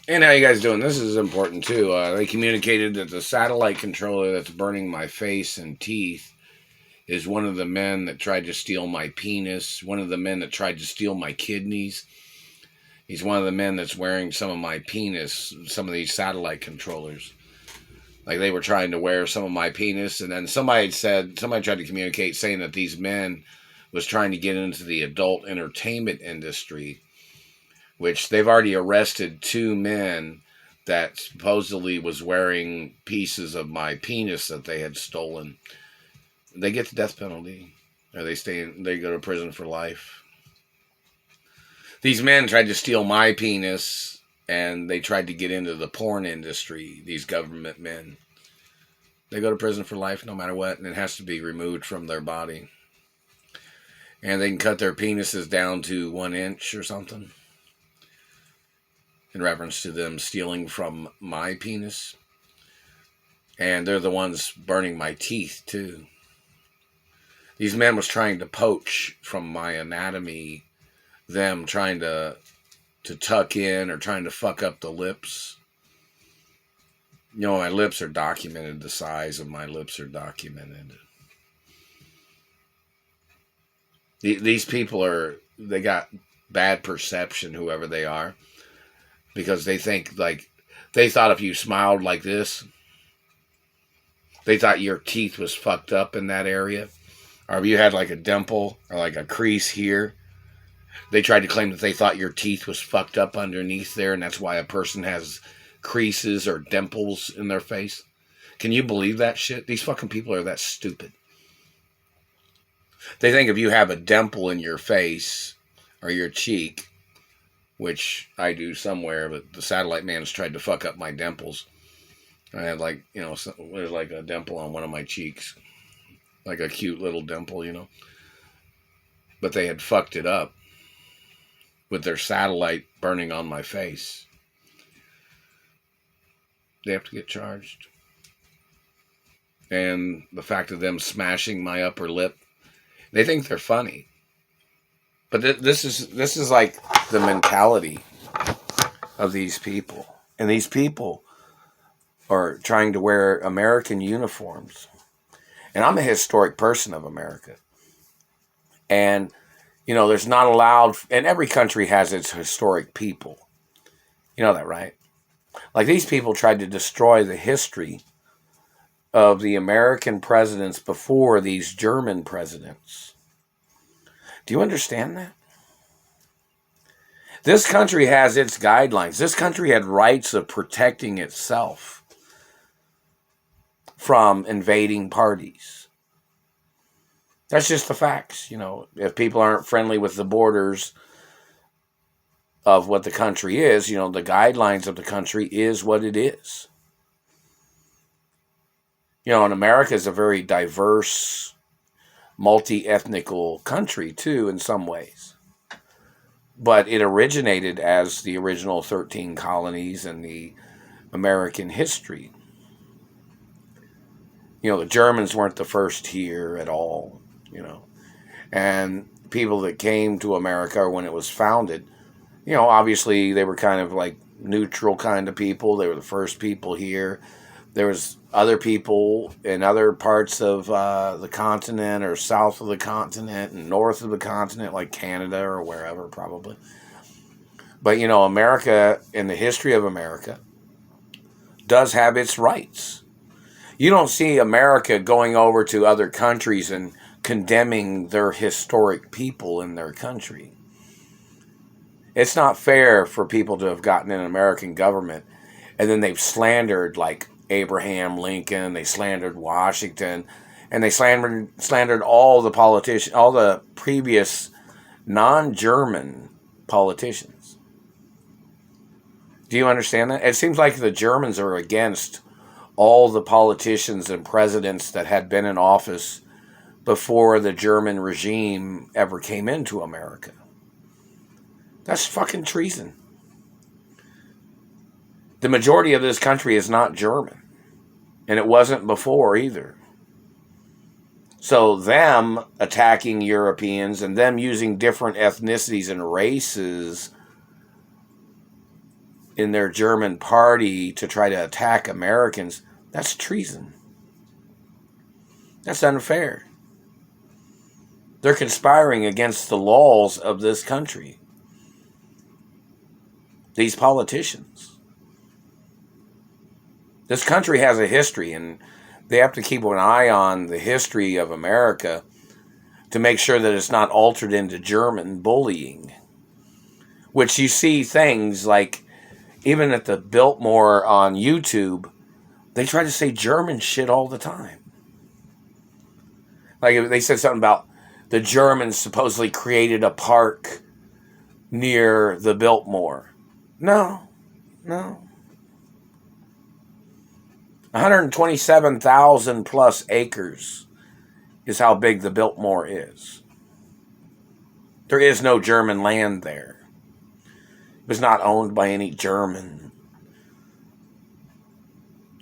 And how you guys doing? This is important too. They communicated that the satellite controller that's burning my face and teeth is one of the men that tried to steal my penis, one of the men that tried to steal my kidneys. He's one of the men that's wearing some of my penis, some of these satellite controllers. Like they were trying to wear some of my penis, and then somebody tried to communicate saying that these men was trying to get into the adult entertainment industry, which they've already arrested two men that supposedly was wearing pieces of my penis that they had stolen. They get the death penalty, or they go to prison for life. These men tried to steal my penis, and they tried to get into the porn industry, these government men. They go to prison for life no matter what, and it has to be removed from their body. And they can cut their penises down to 1 inch or something, in reference to them stealing from my penis. And they're the ones burning my teeth, too. These men was trying to poach from my anatomy, them trying to tuck in or trying to fuck up the lips. You know, my lips are documented. The size of my lips are documented. These people they got bad perception, whoever they are, because they think, like, they thought if you smiled like this, they thought your teeth was fucked up in that area. Or if you had like a dimple or like a crease here, they tried to claim that they thought your teeth was fucked up underneath there, and that's why a person has creases or dimples in their face. Can you believe that shit? These fucking people are that stupid. They think if you have a dimple in your face or your cheek, which I do somewhere, but the satellite man's tried to fuck up my dimples. I had there's like a dimple on one of my cheeks. Like a cute little dimple. But they had fucked it up with their satellite burning on my face. They have to get charged. And the fact of them smashing my upper lip, they think they're funny. But this is like the mentality of these people. And these people are trying to wear American uniforms. And I'm a historic person of America. And, there's not allowed, and every country has its historic people. You know that, right? Like, these people tried to destroy the history of the American presidents before these German presidents. Do you understand that? This country has its guidelines. This country had rights of protecting itself from invading parties. That's just the facts. If people aren't friendly with the borders of what the country is, the guidelines of the country is what it is. And America is a very diverse, multi-ethnical country, too, in some ways. But it originated as the original 13 colonies in the American history. The Germans weren't the first here at all, And people that came to America when it was founded, obviously they were kind of like neutral kind of people. They were the first people here. There was other people in other parts of the continent or south of the continent and north of the continent, like Canada or wherever probably. But, America, in the history of America, does have its rights. You don't see America going over to other countries and condemning their historic people in their country. It's not fair for people to have gotten an American government and then they've slandered like Abraham Lincoln, they slandered Washington, and they slandered all the politicians, all the previous non-German politicians. Do you understand that? It seems like the Germans are against all the politicians and presidents that had been in office before the German regime ever came into America. That's fucking treason. The majority of this country is not German. And it wasn't before either. So them attacking Europeans and them using different ethnicities and races in their German party to try to attack Americans, that's treason. That's unfair. They're conspiring against the laws of this country. These politicians. This country has a history, and they have to keep an eye on the history of America to make sure that it's not altered into German bullying. Which you see things like, even at the Biltmore on YouTube, they try to say German shit all the time. Like they said something about the Germans supposedly created a park near the Biltmore. No. 127,000 plus acres is how big the Biltmore is. There is no German land there. It was not owned by any German.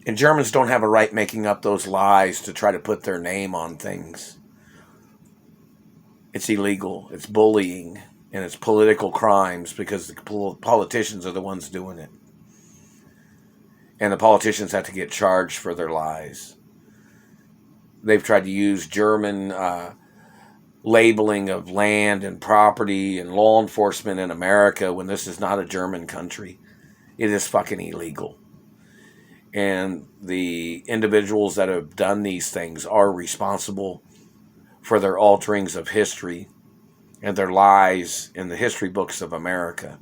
And Germans don't have a right making up those lies to try to put their name on things. It's illegal. It's bullying. And it's political crimes because the politicians are the ones doing it. And the politicians have to get charged for their lies. They've tried to use German labeling of land and property and law enforcement in America when this is not a German country. It is fucking illegal. And the individuals that have done these things are responsible for their alterings of history and their lies in the history books of America.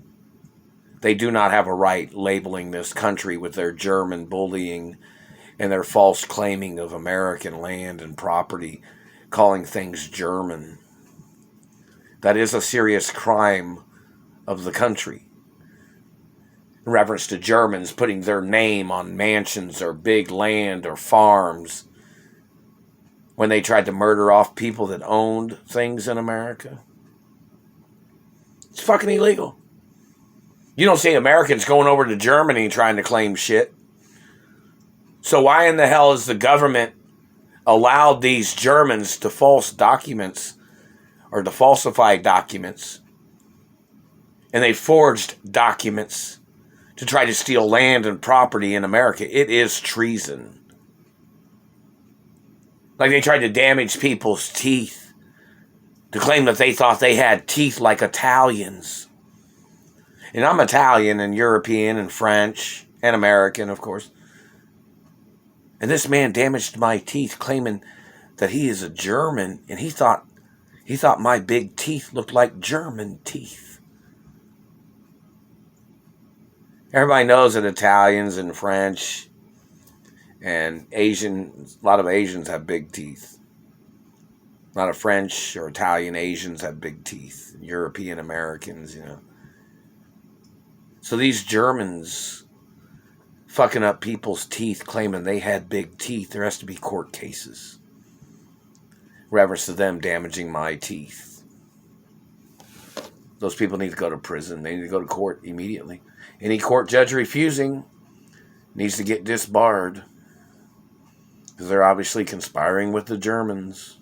They do not have a right labeling this country with their German bullying and their false claiming of American land and property, calling things German. That is a serious crime of the country. In reference to Germans putting their name on mansions or big land or farms when they tried to murder off people that owned things in America. It's fucking illegal. You don't see Americans going over to Germany trying to claim shit. So why in the hell has the government allowed these Germans to false documents or to falsify documents? And they forged documents to try to steal land and property in America. It is treason. Like they tried to damage people's teeth to claim that they thought they had teeth like Italians. And I'm Italian and European and French and American, of course. And this man damaged my teeth claiming that he is a German, and he thought my big teeth looked like German teeth. Everybody knows that Italians and French and Asian, a lot of Asians have big teeth. A lot of French or Italian Asians have big teeth. European Americans, you know. So these Germans fucking up people's teeth, claiming they had big teeth, there has to be court cases. Reference to them damaging my teeth. Those people need to go to prison. They need to go to court immediately. Any court judge refusing needs to get disbarred. Because they're obviously conspiring with the Germans.